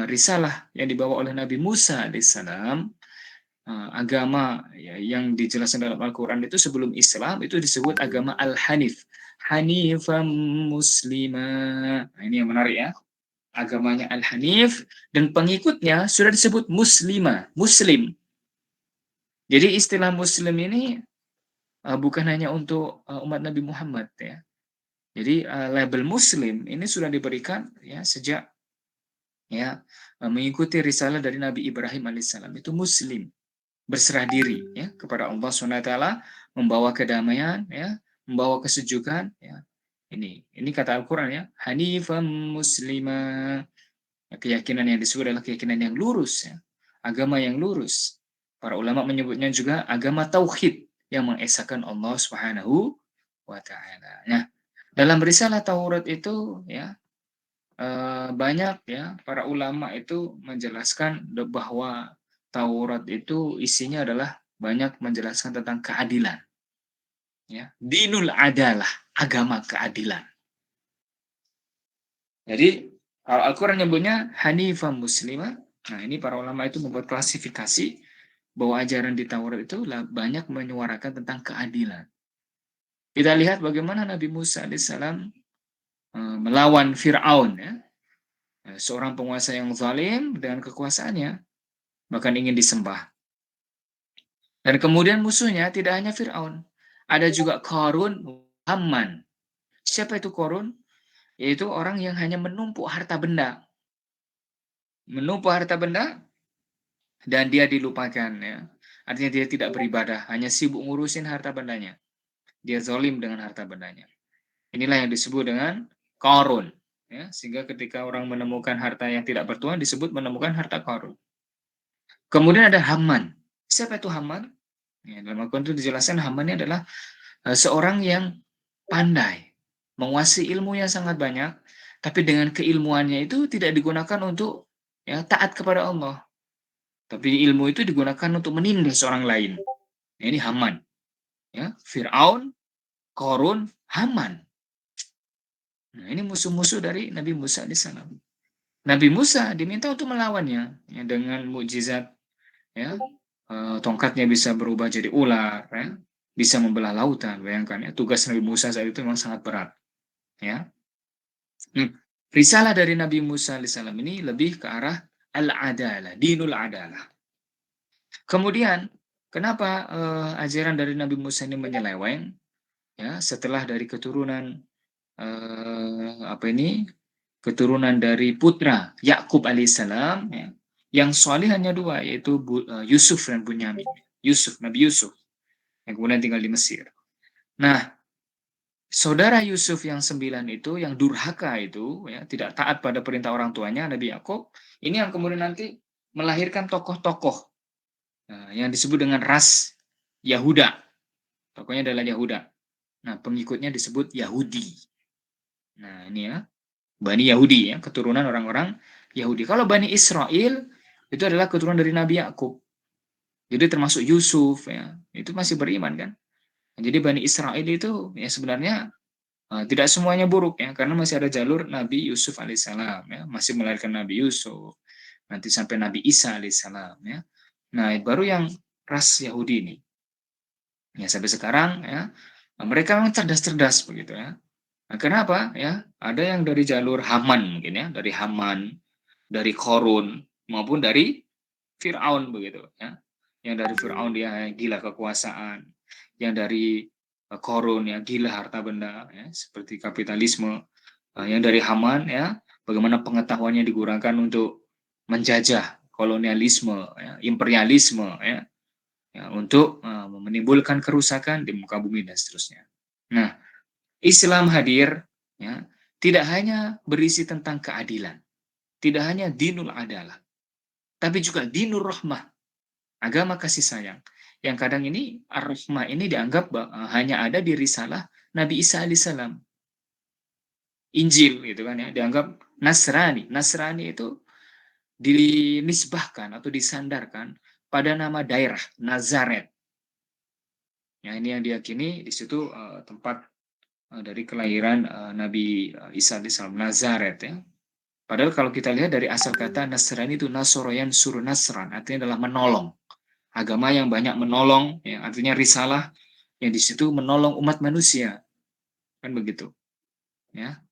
risalah yang dibawa oleh Nabi Musa alaihissalam, agama ya, yang dijelaskan dalam Al-Quran itu sebelum Islam itu disebut agama Al-Hanif. Hanifam muslimah. Nah, ini yang menarik ya. Agamanya Al-Hanif dan pengikutnya sudah disebut muslimah, muslim. Jadi istilah muslim ini bukan hanya untuk umat Nabi Muhammad ya. Jadi label muslim ini sudah diberikan ya sejak ya mengikuti risalah dari Nabi Ibrahim alaihissalam, itu muslim, berserah diri ya kepada Allah SWT, membawa kedamaian ya, membawa kesejukan ya. Ini kata Al-Qur'an ya, hanifam muslimah. Ya, keyakinan yang disebut adalah keyakinan yang lurus ya, agama yang lurus. Para ulama menyebutnya juga agama tauhid yang mengesahkan Allah Subhanahu wa taala. Nah, dalam risalah Taurat itu ya banyak ya para ulama itu menjelaskan bahwa Taurat itu isinya adalah banyak menjelaskan tentang keadilan. Ya, dinul adalah agama keadilan. Jadi kalau Al-Quran nyebutnya Hanifah Muslimah, nah ini para ulama itu membuat klasifikasi bahwa ajaran di Taurat itu banyak menyuarakan tentang keadilan. Kita lihat bagaimana Nabi Musa alaihissalam melawan Fir'aun ya, seorang penguasa yang zalim dengan kekuasaannya, bahkan ingin disembah. Dan kemudian musuhnya tidak hanya Fir'aun, ada juga Qarun, Haman. Siapa itu Qarun? Yaitu orang yang hanya menumpuk harta benda. Menumpuk harta benda dan dia dilupakan ya. Artinya dia tidak beribadah, hanya sibuk ngurusin harta bendanya. Dia zalim dengan harta bendanya. Inilah yang disebut dengan Qarun. Ya, sehingga ketika orang menemukan harta yang tidak bertuhan disebut menemukan harta Qarun. Kemudian ada Haman. Siapa itu Haman? Ya, dalam Al-Quran itu dijelaskan Haman ini adalah seorang yang pandai, menguasai ilmu yang sangat banyak, tapi dengan keilmuannya itu tidak digunakan untuk ya taat kepada Allah. Tapi ilmu itu digunakan untuk menindas orang lain. Nah, ini Haman. Ya, Fir'aun, Qarun, Haman. Nah, ini musuh-musuh dari Nabi Musa alaihissalam. Nabi Musa diminta untuk melawannya ya, dengan mukjizat ya, tongkatnya bisa berubah jadi ular ya, bisa membelah lautan. Bayangkan ya, tugas Nabi Musa saat itu memang sangat berat ya. Risalah dari Nabi Musa alaihissalam ini lebih ke arah al-adalah, dinul adalah. Kemudian kenapa ajaran dari Nabi Musa ini menyeleweng ya, setelah dari keturunan apa ini, keturunan dari putra Yakub alaihissalam ya, yang soleh hanya dua, yaitu Yusuf dan Bunyamin. Nabi Yusuf yang kemudian tinggal di Mesir. Nah, saudara Yusuf yang 9 itu, yang durhaka itu ya, tidak taat pada perintah orang tuanya Nabi Yakub, ini yang kemudian nanti melahirkan tokoh-tokoh yang disebut dengan ras Yahuda. Tokohnya adalah Yahuda. Nah, pengikutnya disebut Yahudi. Nah, ini ya, Bani Yahudi ya, keturunan orang-orang Yahudi. Kalau Bani Israel itu adalah keturunan dari Nabi Yakub. Jadi termasuk Yusuf ya, itu masih beriman kan. Jadi Bani Israel itu ya sebenarnya tidak semuanya buruk ya, karena masih ada jalur Nabi Yusuf alaihissalam ya, masih melahirkan Nabi Yusuf, nanti sampai Nabi Isa alaihissalam ya. Nah, baru yang ras Yahudi ini. Ya sampai sekarang ya, mereka memang cerdas-cerdas begitu ya. Nah, kenapa ya? Ada yang dari jalur Haman mungkin ya, dari Haman, dari Korun maupun dari Fir'aun begitu ya. Yang dari Fir'aun dia gila kekuasaan, yang dari Korun ya gila harta benda ya, seperti kapitalisme. Yang dari Haman ya, bagaimana pengetahuannya digunakan untuk menjajah kolonialisme ya, imperialisme ya, untuk menimbulkan kerusakan di muka bumi dan seterusnya. Nah, Islam hadir ya, tidak hanya berisi tentang keadilan, tidak hanya dinul adalah, tapi juga dinur rahmah, agama kasih sayang. Yang kadang ini ar-rahmah ini dianggap hanya ada di risalah Nabi Isa alaihissalam. Injil gitu kan ya, dianggap Nasrani. Nasrani itu dinisbahkan atau disandarkan pada nama daerah Nazaret. Ya, ini yang diyakini di situ tempat dari kelahiran Nabi Isa alaihissalam, Nazaret ya. Padahal kalau kita lihat dari asal kata Nasrani itu nasoroyan suruh nasran, artinya adalah menolong. Agama yang banyak menolong, ya, artinya risalah yang di situ menolong umat manusia, kan begitu. Ya,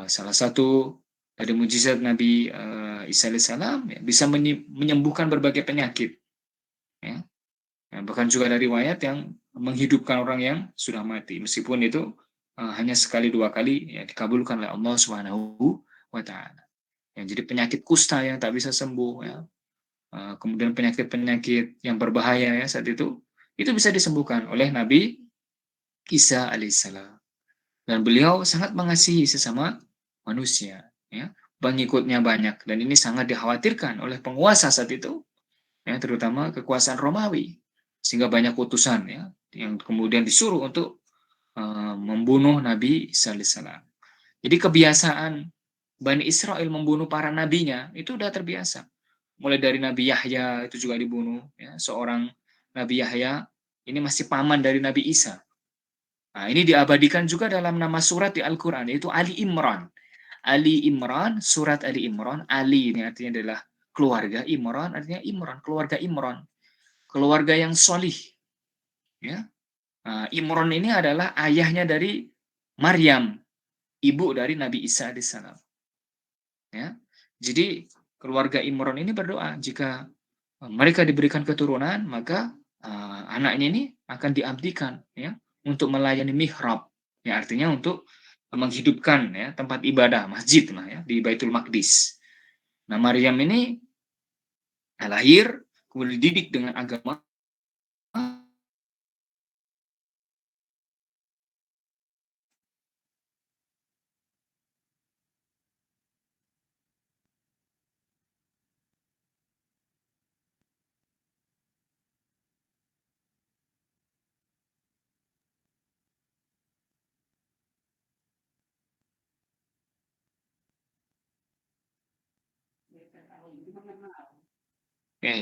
salah satu dari mujizat Nabi Isa alaihissalam ya, bisa menyembuhkan berbagai penyakit. Ya. Nah, bahkan juga ada riwayat yang menghidupkan orang yang sudah mati, meskipun itu hanya sekali dua kali ya dikabulkan oleh Allah Subhanahu wa Ta'ala. Ya, jadi penyakit kusta yang tak bisa sembuh, ya. Kemudian penyakit-penyakit yang berbahaya ya saat itu bisa disembuhkan oleh Nabi Isa alaihissalam. Dan beliau sangat mengasihi sesama manusia, ya. Pengikutnya banyak dan ini sangat dikhawatirkan oleh penguasa saat itu, ya, terutama kekuasaan Romawi, sehingga banyak utusan ya yang kemudian disuruh untuk membunuh Nabi Isa alaihissalam. Jadi kebiasaan Bani Israel membunuh para nabinya itu udah terbiasa. Mulai dari Nabi Yahya itu juga dibunuh, ya, seorang Nabi Yahya ini masih paman dari Nabi Isa. Nah, ini diabadikan juga dalam nama surat di Al-Quran, yaitu Ali Imran. Ali Imran, surat Ali Imran. Ali ini artinya adalah keluarga, Imran artinya Imran, keluarga Imran. Keluarga yang solih. Ya. Nah, Imran ini adalah ayahnya dari Maryam, ibu dari Nabi Isa alaihissalam. Ya. Jadi keluarga Imran ini berdoa, jika mereka diberikan keturunan, maka anaknya ini akan diabdikan ya untuk melayani mihrab. Ya, artinya untuk menghidupkan ya tempat ibadah, masjid lah ya di Baitul Maqdis. Nah, Maryam ini lahir kemudian dididik dengan agama.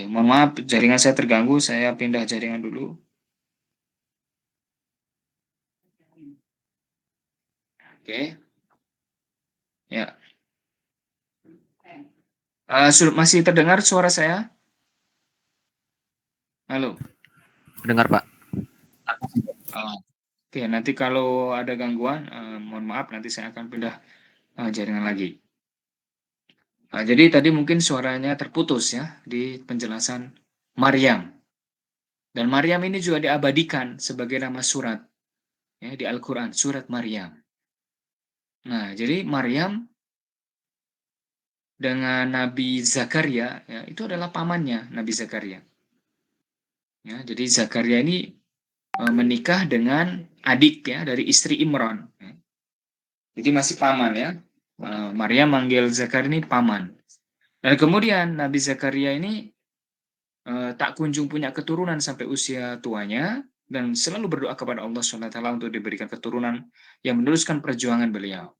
Mohon maaf jaringan saya terganggu, saya pindah jaringan dulu. Oke. Ya. Masih terdengar suara saya? Halo. Dengar, Pak. Oke, nanti kalau ada gangguan, mohon maaf, nanti saya akan pindah jaringan lagi. Jadi tadi mungkin suaranya terputus ya di penjelasan Maryam. Dan Maryam ini juga diabadikan sebagai nama surat ya di Al-Quran, surat Maryam. Nah, jadi Maryam dengan Nabi Zakaria ya, itu adalah pamannya Nabi Zakaria. Ya, jadi Zakaria ini menikah dengan adik ya dari istri Imran. Ya. Jadi masih paman ya. Maryam manggil Zakaria ini paman. Dan kemudian Nabi Zakaria ini tak kunjung punya keturunan sampai usia tuanya dan selalu berdoa kepada Allah SWT untuk diberikan keturunan yang meneruskan perjuangan beliau.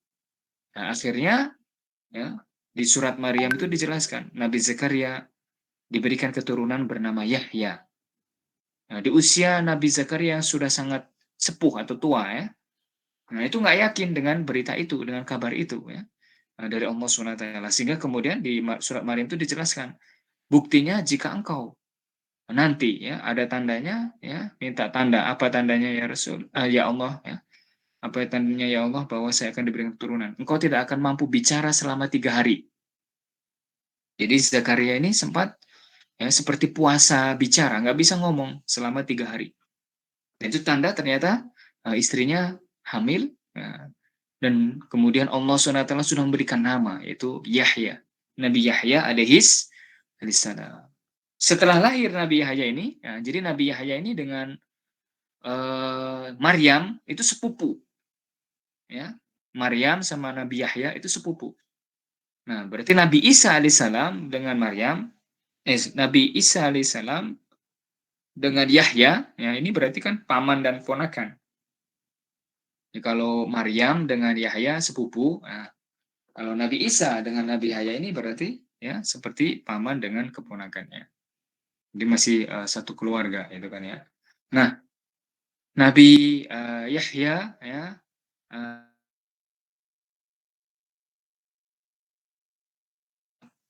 Nah, akhirnya ya di surat Maryam itu dijelaskan Nabi Zakaria diberikan keturunan bernama Yahya. Nah, di usia Nabi Zakaria yang sudah sangat sepuh atau tua ya. Nah, itu nggak yakin dengan berita itu, dengan kabar itu ya dari Allah SWT. Sehingga kemudian di surat Maryam itu dijelaskan buktinya jika engkau nanti ya ada tandanya ya minta tanda apa tandanya ya Rasul ya Allah ya apa tandanya ya Allah bahwa saya akan diberikan keturunan engkau tidak akan mampu bicara selama 3 hari. Jadi Zakaria ini sempat ya seperti puasa bicara nggak bisa ngomong selama 3 hari dan itu tanda ternyata istrinya hamil ya. Dan kemudian Allah SWT sudah memberikan nama yaitu Yahya, Nabi Yahya alaihissalam. Setelah lahir Nabi Yahya ini ya, jadi Nabi Yahya ini dengan Maryam itu sepupu ya. Maryam sama Nabi Yahya itu sepupu. Nah, berarti Nabi Isa alaihissalam dengan Maryam, Nabi Isa alaihissalam dengan Yahya, ya ini berarti kan paman dan ponakan. Jadi kalau Maryam dengan Yahya sepupu, nah, kalau Nabi Isa dengan Nabi Yahya ini berarti ya seperti paman dengan keponakannya. Jadi masih satu keluarga itu kan ya. Nah, Nabi Yahya ya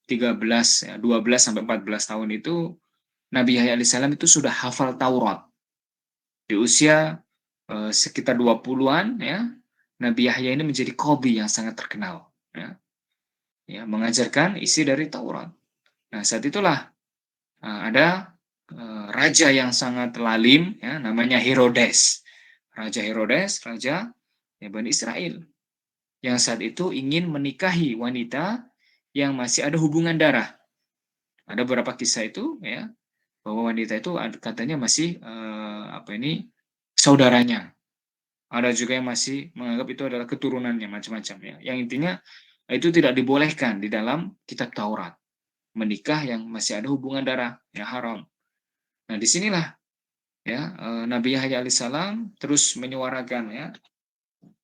13, ya, 12 sampai 14 tahun itu Nabi Yahya alaihissalam itu sudah hafal Taurat. Di usia sekitar 20-an ya, Nabi Yahya ini menjadi qobi yang sangat terkenal ya, ya mengajarkan isi dari Taurat. Nah, saat itulah ada raja yang sangat lalim ya, namanya Herodes. Raja Herodes, raja ya, Bani Israel yang saat itu ingin menikahi wanita yang masih ada hubungan darah. Ada beberapa kisah itu ya, bahwa wanita itu katanya masih saudaranya. Ada juga yang masih menganggap itu adalah keturunannya, macam-macam ya. Yang intinya itu tidak dibolehkan di dalam kitab Taurat. Menikah yang masih ada hubungan darah, ya haram. Nah, disinilah ya Nabi Yahya alaihissalam terus menyuarakan ya,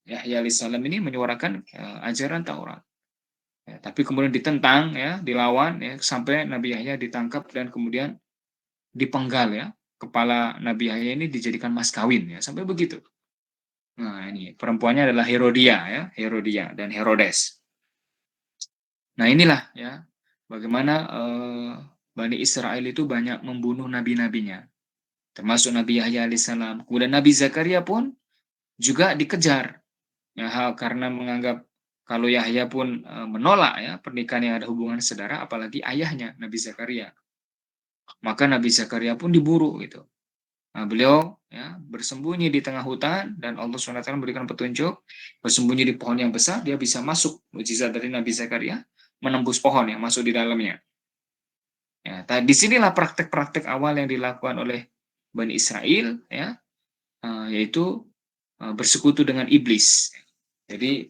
Yahya alaihissalam ini menyuarakan ajaran Taurat. Ya, tapi kemudian ditentang ya, dilawan ya, sampai Nabi Yahya ditangkap dan kemudian dipenggal ya. Kepala Nabi Yahya ini dijadikan mas kawin ya, sampai begitu. Nah, ini perempuannya adalah Herodia ya, Herodia dan Herodes. Nah, inilah ya bagaimana Bani Israel itu banyak membunuh nabi-nabinya, termasuk Nabi Yahya alaihissalam. Kemudian Nabi Zakaria pun juga dikejar ya, karena menganggap kalau Yahya pun menolak ya pernikahan yang ada hubungan saudara, apalagi ayahnya Nabi Zakaria. Maka Nabi Zakaria pun diburu gitu. Nah, beliau ya bersembunyi di tengah hutan dan Allah SWT memberikan petunjuk, bersembunyi di pohon yang besar, dia bisa masuk, mukjizat dari Nabi Zakaria menembus pohon yang masuk di dalamnya. Ya, disinilah praktek-praktek awal yang dilakukan oleh Bani Israel ya, yaitu bersekutu dengan iblis. Jadi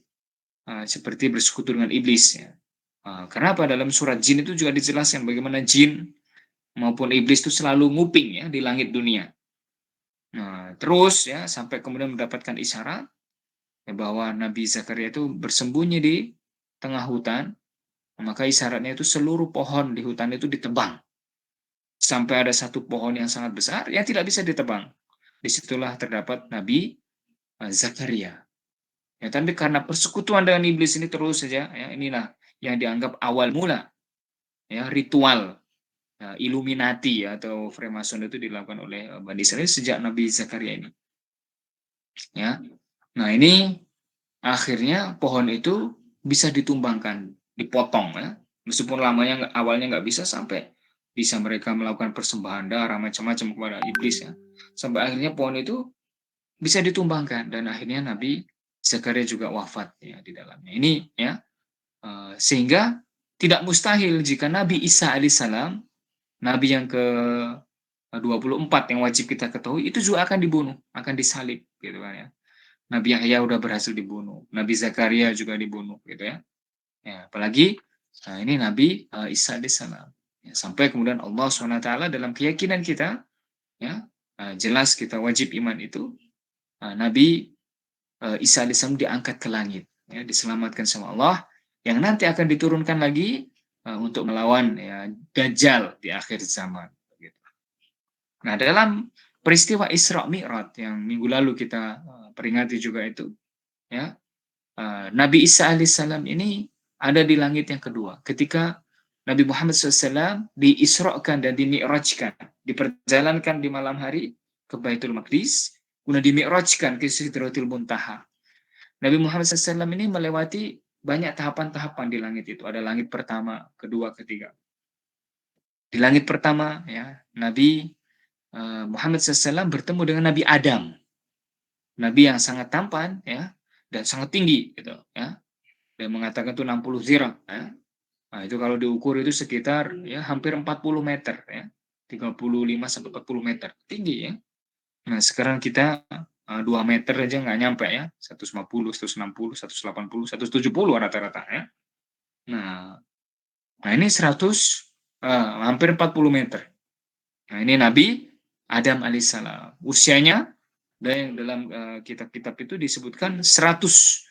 seperti bersekutu dengan iblis ya. Karena apa? Dalam surat jin itu juga dijelaskan bagaimana jin maupun iblis itu selalu nguping ya di langit dunia. Nah, terus ya sampai kemudian mendapatkan isyarat ya, bahwa Nabi Zakaria itu bersembunyi di tengah hutan, maka isyaratnya itu seluruh pohon di hutan itu ditebang. Sampai ada satu pohon yang sangat besar yang tidak bisa ditebang. Disitulah terdapat Nabi Zakaria. Ya, tapi karena persekutuan dengan iblis ini terus saja, ya, inilah yang dianggap awal mula ya ritual ya, Illuminati ya, atau Freemason itu dilakukan oleh Bani Israel sejak Nabi Zakaria ini. Ya, nah ini akhirnya pohon itu bisa ditumbangkan, dipotong ya, meskipun lamanya awalnya nggak bisa, sampai bisa mereka melakukan persembahan darah macam-macam kepada iblis ya, sampai akhirnya pohon itu bisa ditumbangkan dan akhirnya Nabi Zakaria juga wafat ya di dalamnya. Ini ya sehingga tidak mustahil jika Nabi Isa alaihissalam, Nabi yang ke 24 yang wajib kita ketahui, itu juga akan dibunuh, akan disalib gitu kan ya. Nabi Yahya udah berhasil dibunuh, Nabi Zakaria juga dibunuh gitu ya. Ya, apalagi ini Nabi Isa alaihissalam. Ya, sampai kemudian Allah SWT dalam keyakinan kita ya jelas kita wajib iman itu Nabi Isa alaihissalam diangkat ke langit, ya, diselamatkan sama Allah, yang nanti akan diturunkan lagi untuk melawan ya, Dajjal di akhir zaman. Gitu. Nah, dalam peristiwa Isra Mi'raj yang minggu lalu kita peringati juga itu, ya, Nabi Isa alaihissalam ini ada di langit yang kedua. Ketika Nabi Muhammad SAW diisrokan dan dimi'rajkan, diperjalankan di malam hari ke Baitul Maqdis, kemudian dimi'rajkan ke Sidratul Muntaha. Nabi Muhammad SAW ini melewati banyak tahapan-tahapan di langit itu. Ada langit pertama, kedua, ketiga. Di langit pertama, ya, Nabi Muhammad SAW bertemu dengan Nabi Adam. Nabi yang sangat tampan, ya, dan sangat tinggi, gitu, ya. Dan mengatakan itu 60 zirah, ya. Nah, itu kalau diukur itu sekitar ya hampir 40 meter, ya. 35 sampai 40 meter. Tinggi, ya. Nah, sekarang kita 2 meter aja nggak nyampe ya, 150, 160, 180, 170 rata-rata ya. Nah, ini 100, hampir 40 meter. Nah, ini Nabi Adam alaihissalam. Usianya dalam kitab-kitab itu disebutkan 1150.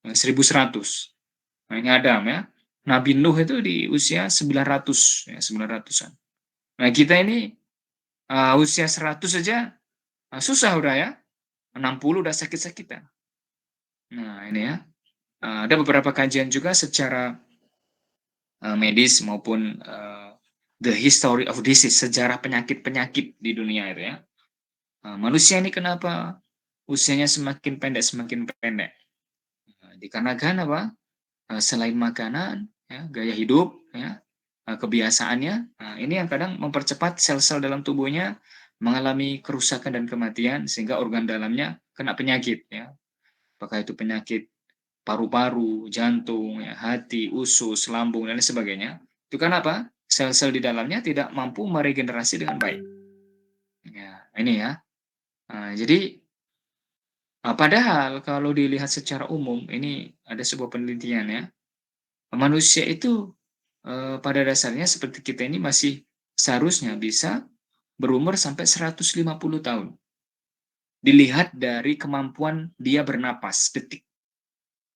1100. Nah, ini Adam ya. Nabi Nuh itu di usia 900 ya, 900-an. Nah, kita ini usia 100 saja susah udah ya. 60 udah sakit-sakitan. Nah, ini ya. Ada beberapa kajian juga secara medis maupun the history of disease, sejarah penyakit-penyakit di dunia itu ya. Manusia ini kenapa usianya semakin pendek? Dikarenakan apa? Selain makanan, ya, gaya hidup, ya, kebiasaannya, ini yang kadang mempercepat sel-sel dalam tubuhnya mengalami kerusakan dan kematian sehingga organ dalamnya kena penyakit, ya. Apakah itu penyakit paru-paru, jantung, ya, hati, usus, lambung, dan lain sebagainya. Itu kan apa? Sel-sel di dalamnya tidak mampu meregenerasi dengan baik. Ya, ini ya. Jadi padahal kalau dilihat secara umum, ini ada sebuah penelitian ya, manusia itu pada dasarnya seperti kita ini masih seharusnya bisa berumur sampai 150 tahun. Dilihat dari kemampuan dia bernapas detik.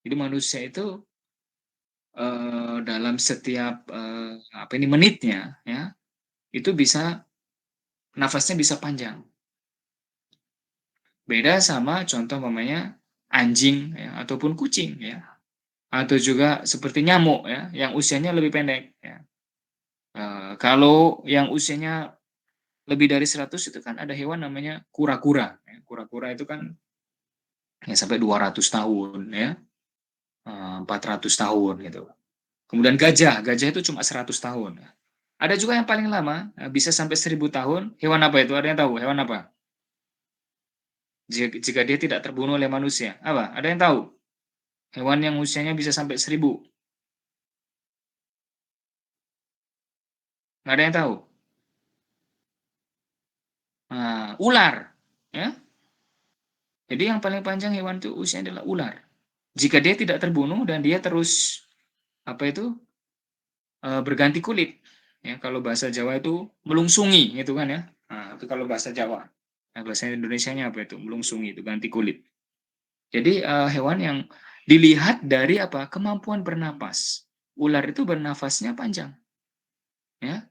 Jadi manusia itu dalam setiap apa ini menitnya ya, itu bisa nafasnya bisa panjang. Beda sama contoh umpamanya anjing ya, ataupun kucing ya, atau juga seperti nyamuk ya, yang usianya lebih pendek ya. Kalau yang usianya lebih dari 100 itu kan ada hewan namanya kura-kura ya. Kura-kura itu kan ya sampai 200 tahun ya, 400 tahun gitu. Kemudian gajah, gajah itu cuma 100 tahun. Ada juga yang paling lama, bisa sampai 1000 tahun. Hewan apa itu? Ada yang tahu? Hewan apa? Jika dia tidak terbunuh oleh manusia. Apa? Ada yang tahu? Hewan yang usianya bisa sampai 1000. Nggak ada yang tahu? Nah, ular. Ya. Jadi yang paling panjang hewan itu usianya adalah ular. Jika dia tidak terbunuh dan dia terus apa itu berganti kulit. Ya, kalau bahasa Jawa itu melungsungi, gitu kan ya. Nah, itu kalau bahasa Jawa. Nah, bahasa Indonesianya apa itu? Melungsungi itu ganti kulit. Jadi hewan yang dilihat dari apa? Kemampuan bernapas. Ular itu bernafasnya panjang, ya.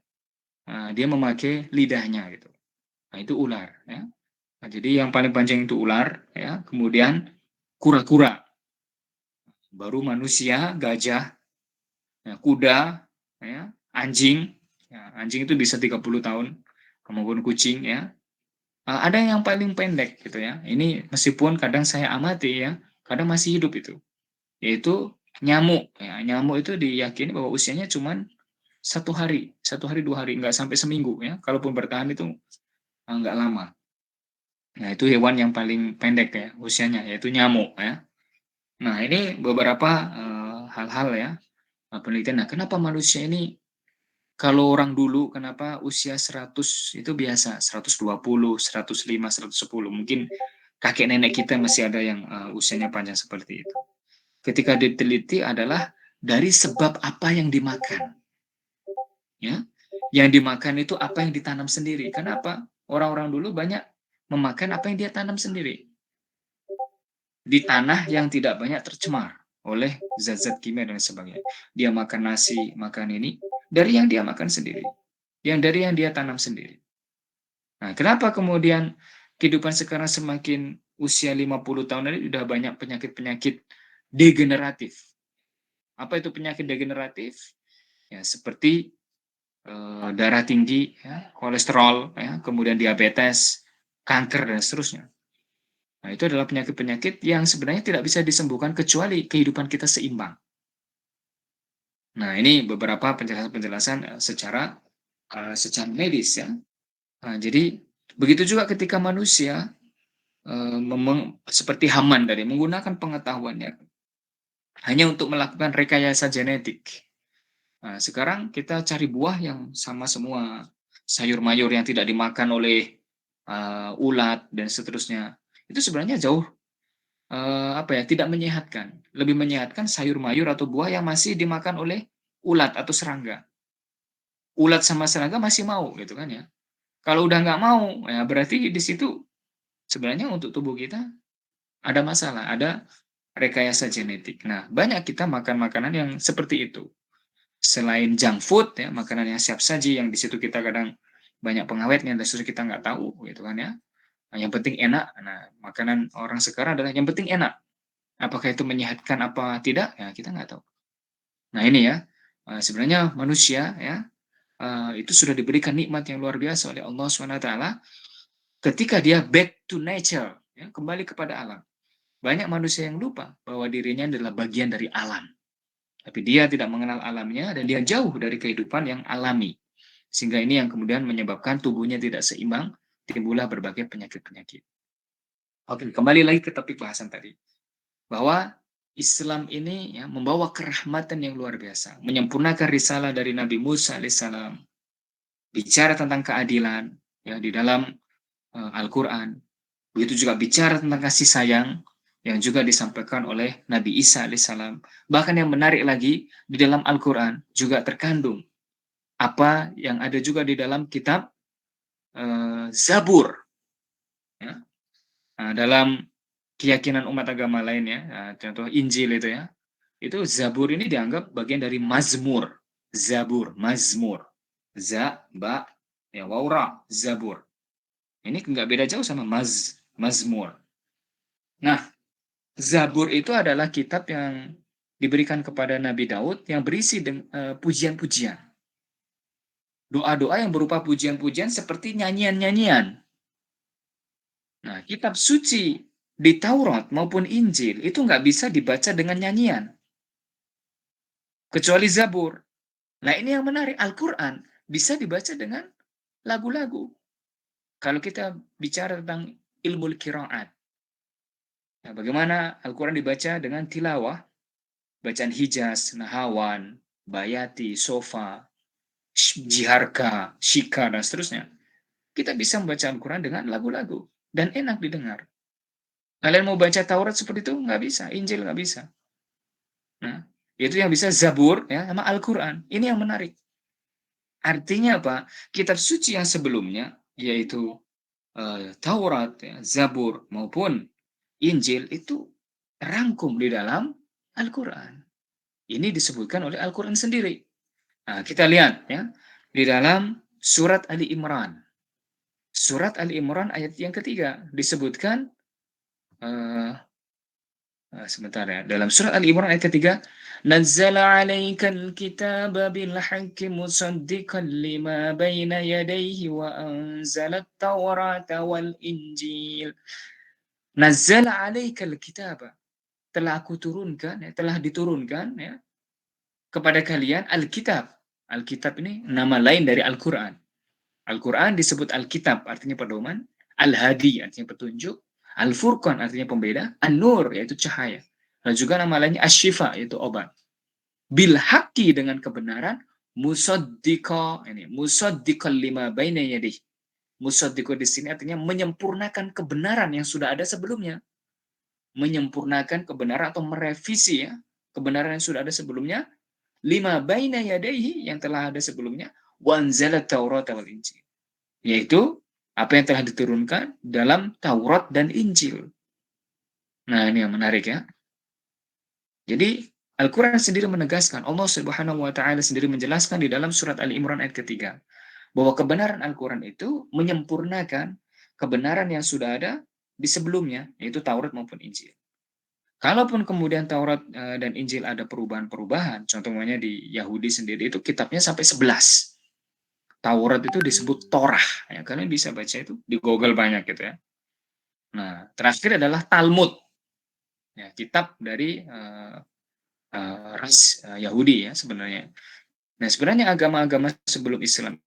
Dia memakai lidahnya gitu. Nah, itu ular, ya. Nah, jadi yang paling panjang itu ular, ya. Kemudian kura-kura, baru manusia, gajah, ya, kuda, ya, anjing. Ya, anjing itu bisa 30 tahun, maupun kucing ya. Ada yang paling pendek gitu ya. Ini meskipun kadang saya amati ya, kadang masih hidup itu. Yaitu nyamuk ya. Nyamuk itu diyakini bahwa usianya cuma 1 hari, 1 hari 2 hari, nggak sampai seminggu ya. Kalaupun bertahan itu nggak lama. Nah itu hewan yang paling pendek ya usianya, yaitu nyamuk ya. Nah ini beberapa hal-hal ya penelitian. Nah kenapa manusia ini kalau orang dulu kenapa usia 100 itu biasa, 120, 105, 110. Mungkin kakek nenek kita masih ada yang usianya panjang seperti itu. Ketika diteliti adalah dari sebab apa yang dimakan. Ya. Yang dimakan itu apa yang ditanam sendiri. Kenapa? Orang-orang dulu banyak memakan apa yang dia tanam sendiri. Di tanah yang tidak banyak tercemar oleh zat-zat kimia dan sebagainya. Dia makan nasi, makan ini dari yang dia makan sendiri. Yang dari yang dia tanam sendiri. Nah, kenapa kemudian kehidupan sekarang semakin usia 50 tahun ini sudah banyak penyakit-penyakit degeneratif. Apa itu penyakit degeneratif? Ya, seperti darah tinggi, ya, kolesterol, ya, kemudian diabetes, kanker, dan seterusnya. Nah, itu adalah penyakit-penyakit yang sebenarnya tidak bisa disembuhkan kecuali kehidupan kita seimbang. Nah, ini beberapa penjelasan-penjelasan secara medis ya. Nah, jadi begitu juga ketika manusia seperti Haman tadi menggunakan pengetahuannya hanya untuk melakukan rekayasa genetik. Nah, sekarang kita cari buah yang sama semua, sayur mayur yang tidak dimakan oleh ulat dan seterusnya. Itu sebenarnya jauh apa ya, tidak menyehatkan. Lebih menyehatkan sayur mayur atau buah yang masih dimakan oleh ulat atau serangga. Ulat sama serangga masih mau gitu kan ya. Kalau udah nggak mau, ya berarti di situ sebenarnya untuk tubuh kita ada masalah, ada rekayasa genetik. Nah, banyak kita makan makanan yang seperti itu. Selain junk food, ya, makanan yang siap saji, yang di situ kita kadang banyak pengawetnya, dan justru kita nggak tahu, gitu kan ya. Nah, yang penting enak. Nah, makanan orang sekarang adalah yang penting enak. Apakah itu menyehatkan apa tidak? Ya kita nggak tahu. Nah ini ya, sebenarnya manusia ya itu sudah diberikan nikmat yang luar biasa oleh Allah SWT ketika dia back to nature, ya, kembali kepada alam. Banyak manusia yang lupa bahwa dirinya adalah bagian dari alam. Tapi dia tidak mengenal alamnya dan dia jauh dari kehidupan yang alami. Sehingga ini yang kemudian menyebabkan tubuhnya tidak seimbang, timbullah berbagai penyakit-penyakit. Oke, kembali lagi ke topik bahasan tadi. Bahwa Islam ini ya, membawa kerahmatan yang luar biasa, menyempurnakan risalah dari Nabi Musa alaihissalam, bicara tentang keadilan ya di dalam Al-Qur'an. Begitu juga bicara tentang kasih sayang yang juga disampaikan oleh Nabi Isa alaihissalam. Bahkan yang menarik lagi di dalam Al-Qur'an juga terkandung apa yang ada juga di dalam kitab Zabur ya. Nah, dalam keyakinan umat agama lain ya, contoh Injil itu ya. Itu Zabur ini dianggap bagian dari Mazmur. Zabur, Mazmur. Za, ba, ya, waura, Zabur. Ini nggak beda jauh sama Mazmur. Nah, Zabur itu adalah kitab yang diberikan kepada Nabi Daud yang berisi pujian-pujian. Doa-doa yang berupa pujian-pujian seperti nyanyian-nyanyian. Nah, kitab suci di Taurat maupun Injil itu nggak bisa dibaca dengan nyanyian. Kecuali Zabur. Nah, ini yang menarik. Al-Quran bisa dibaca dengan lagu-lagu. Kalau kita bicara tentang ilmu qiraat. Nah, bagaimana Al-Quran dibaca dengan tilawah, bacaan Hijaz, Nahawan, Bayati, Sofa, Jiharka, Shika, dan seterusnya. Kita bisa membaca Al-Quran dengan lagu-lagu. Dan enak didengar. Kalian mau baca Taurat seperti itu? Nggak bisa. Injil nggak bisa. Nah, itu yang bisa Zabur ya, sama Al-Quran. Ini yang menarik. Artinya apa? Kitab suci yang sebelumnya, yaitu Taurat, ya, Zabur, maupun Injil, itu rangkum di dalam Al-Quran. Ini disebutkan oleh Al-Quran sendiri. Nah, kita lihat ya, di dalam surat Ali Imran. Surat Ali Imran ayat yang ketiga disebutkan uh, sebentar ya. Dalam surat Ali Imran ayat ketiga, Nazzala 'alaikal kitaba bil haqqi musaddiqan lima baina yadayhi wa anzalat tawrata wal injil. Nazzala 'alaikal kitaba. Telah aku turunkan, ya, telah diturunkan ya, kepada kalian Alkitab. Alkitab ini nama lain dari Al-Quran. Al-Quran disebut Alkitab, artinya pedoman. Al-Hadi, artinya petunjuk. Al-Furqan, artinya pembeda. An-Nur, yaitu cahaya. Dan juga nama lainnya Ashifa, yaitu obat. Bil haqqi, dengan kebenaran. Musaddiqa, ini musaddiqal lima baina yadih. Musaddiqa di sini artinya menyempurnakan kebenaran yang sudah ada sebelumnya. Menyempurnakan kebenaran atau merevisi ya, kebenaran yang sudah ada sebelumnya. Lima baina yadaihi, yang telah ada sebelumnya. Wanzalat Taurat wal Injil, yaitu apa yang telah diturunkan dalam Taurat dan Injil. Nah, ini yang menarik ya. Jadi Al-Quran sendiri menegaskan, Allah Subhanahu wa Ta'ala sendiri menjelaskan di dalam surat Ali Imran ayat ketiga, bahwa kebenaran Al-Quran itu menyempurnakan kebenaran yang sudah ada di sebelumnya, yaitu Taurat maupun Injil. Kalaupun kemudian Taurat dan Injil ada perubahan-perubahan, contohnya di Yahudi sendiri itu kitabnya sampai 11. Taurat itu disebut Torah, ya, kalian bisa baca itu di Google banyak gitu ya. Nah, terakhir adalah Talmud, ya, kitab dari ras Yahudi ya sebenarnya. Nah, sebenarnya agama-agama sebelum Islam.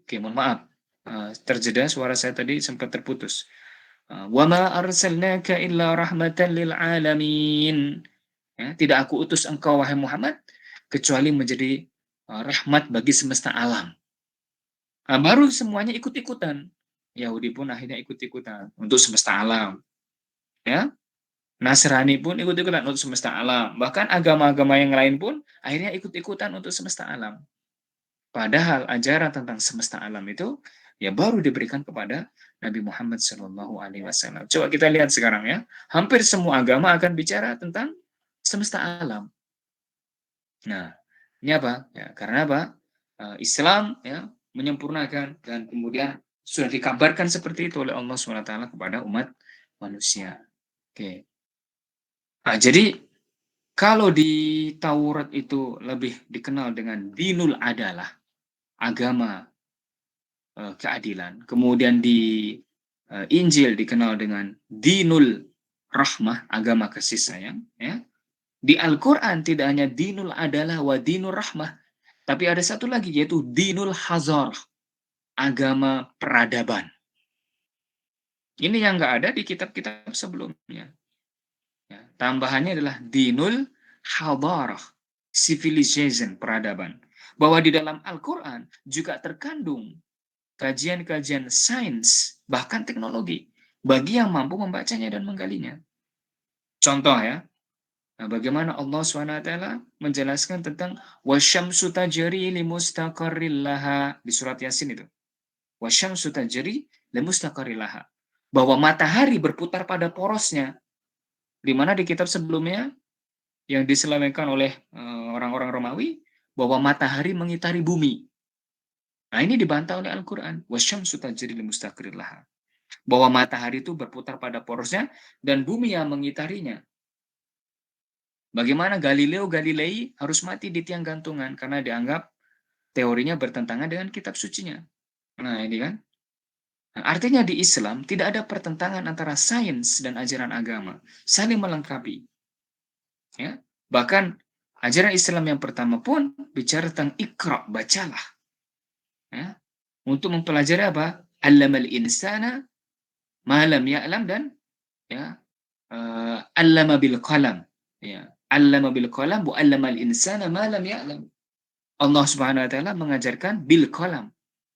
Oke, mohon maaf. Terjeda suara saya tadi sempat terputus. Wa ma arsalnaka illa rahmatan lil alamin. Ya, tidak aku utus engkau wahai Muhammad kecuali menjadi rahmat bagi semesta alam. Nah, baru semuanya ikut-ikutan. Yahudi pun akhirnya ikut-ikutan untuk semesta alam. Ya, Nasrani pun ikut-ikutan untuk semesta alam. Bahkan agama-agama yang lain pun akhirnya ikut-ikutan untuk semesta alam. Padahal ajaran tentang semesta alam itu ya baru diberikan kepada Nabi Muhammad SAW. Coba kita lihat sekarang ya. Hampir semua agama akan bicara tentang semesta alam. Nah, ini apa? Ya, karena apa? Islam ya menyempurnakan dan kemudian sudah dikabarkan seperti itu oleh Allah SWT kepada umat manusia. Oke. Nah, jadi kalau di Taurat itu lebih dikenal dengan dinul adalah, agama keadilan. Kemudian di Injil dikenal dengan dinul rahmah, agama kasih sayang. Ya. Di Al-Quran tidak hanya dinul adalah wa dinul rahmah, tapi ada satu lagi yaitu dinul hazar, agama peradaban. Ini yang nggak ada di kitab-kitab sebelumnya. Ya, tambahannya adalah dinul hadarah, civilization, peradaban. Bahwa di dalam Al-Quran juga terkandung kajian-kajian sains, bahkan teknologi, bagi yang mampu membacanya dan menggalinya. Contoh ya, bagaimana Allah SWT menjelaskan tentang wasyamsu tajri limustaqarril laha di surat Yasin itu. Wasyamsu tajri limustaqarril laha. Bahwa matahari berputar pada porosnya, di mana di kitab sebelumnya yang diselewengkan oleh orang-orang Romawi bahwa matahari mengitari bumi. Nah, ini dibantah oleh Al-Qur'an. Wasyamsu tajri limustaqarril laha. Bahwa matahari itu berputar pada porosnya dan bumi yang mengitarinya. Bagaimana Galileo Galilei harus mati di tiang gantungan karena dianggap teorinya bertentangan dengan kitab sucinya. Nah, ini kan. Nah, artinya di Islam tidak ada pertentangan antara sains dan ajaran agama, saling melengkapi. Ya. Bahkan ajaran Islam yang pertama pun bicara tentang ikra, bacalah. Ya. Untuk mempelajari apa? Allamal insana ma lam ya'lam dan ya, allama bil qalam. Ya. Allama bil qalam wa allamal insana ma lam ya'lam. Allah Subhanahu wa taala mengajarkan bil qalam,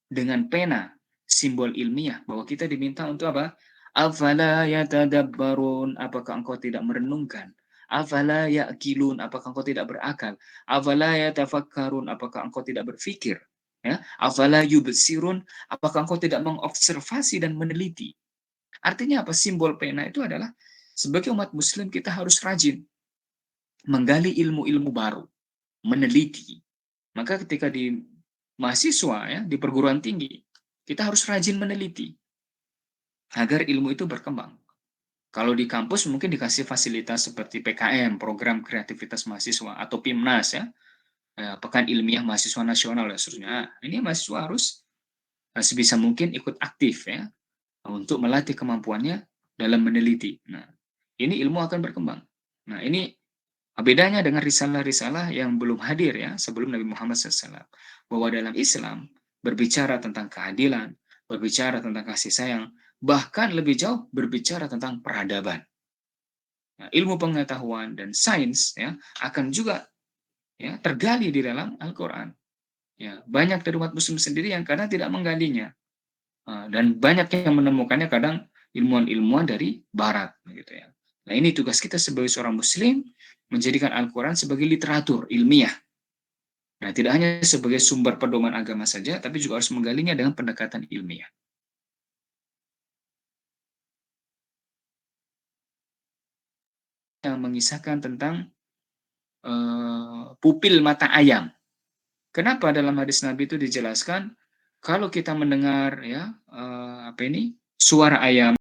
dengan pena, simbol ilmiah bahwa kita diminta untuk apa? Afala yatadabbarun, apakah engkau tidak merenungkan? Afala ya'qilun, apakah engkau tidak berakal? Afala yatafakkarun, apakah engkau tidak berpikir? Ya, afala yubsirun, apakah engkau tidak mengobservasi dan meneliti? Artinya apa? Simbol pena itu adalah sebagai umat muslim kita harus rajin menggali ilmu-ilmu baru, meneliti. Maka ketika di mahasiswa ya, di perguruan tinggi, kita harus rajin meneliti agar ilmu itu berkembang. Kalau di kampus mungkin dikasih fasilitas seperti PKM, program kreativitas mahasiswa, atau PIMNAS ya, Pekan Ilmiah Mahasiswa Nasional dan seterusnya. Nah, ini mahasiswa harus sebisa mungkin ikut aktif ya untuk melatih kemampuannya dalam meneliti. Nah, ini ilmu akan berkembang. Nah, ini bedanya dengan risalah-risalah yang belum hadir ya sebelum Nabi Muhammad SAW. Bahwa dalam Islam berbicara tentang keadilan, berbicara tentang kasih sayang, bahkan lebih jauh berbicara tentang peradaban. Nah, ilmu pengetahuan dan sains ya akan juga ya tergali di dalam Al-Quran. Ya, banyak dari umat Muslim sendiri yang kadang tidak menggalinya. Dan banyak yang menemukannya kadang ilmuwan-ilmuwan dari Barat, gitu ya. Nah, ini tugas kita sebagai seorang Muslim menjadikan Al-Quran sebagai literatur ilmiah. Nah, tidak hanya sebagai sumber pedoman agama saja, tapi juga harus menggalinya dengan pendekatan ilmiah. Yang mengisahkan tentang pupil mata ayam. Kenapa dalam hadis Nabi itu dijelaskan kalau kita mendengar ya apa ini suara ayam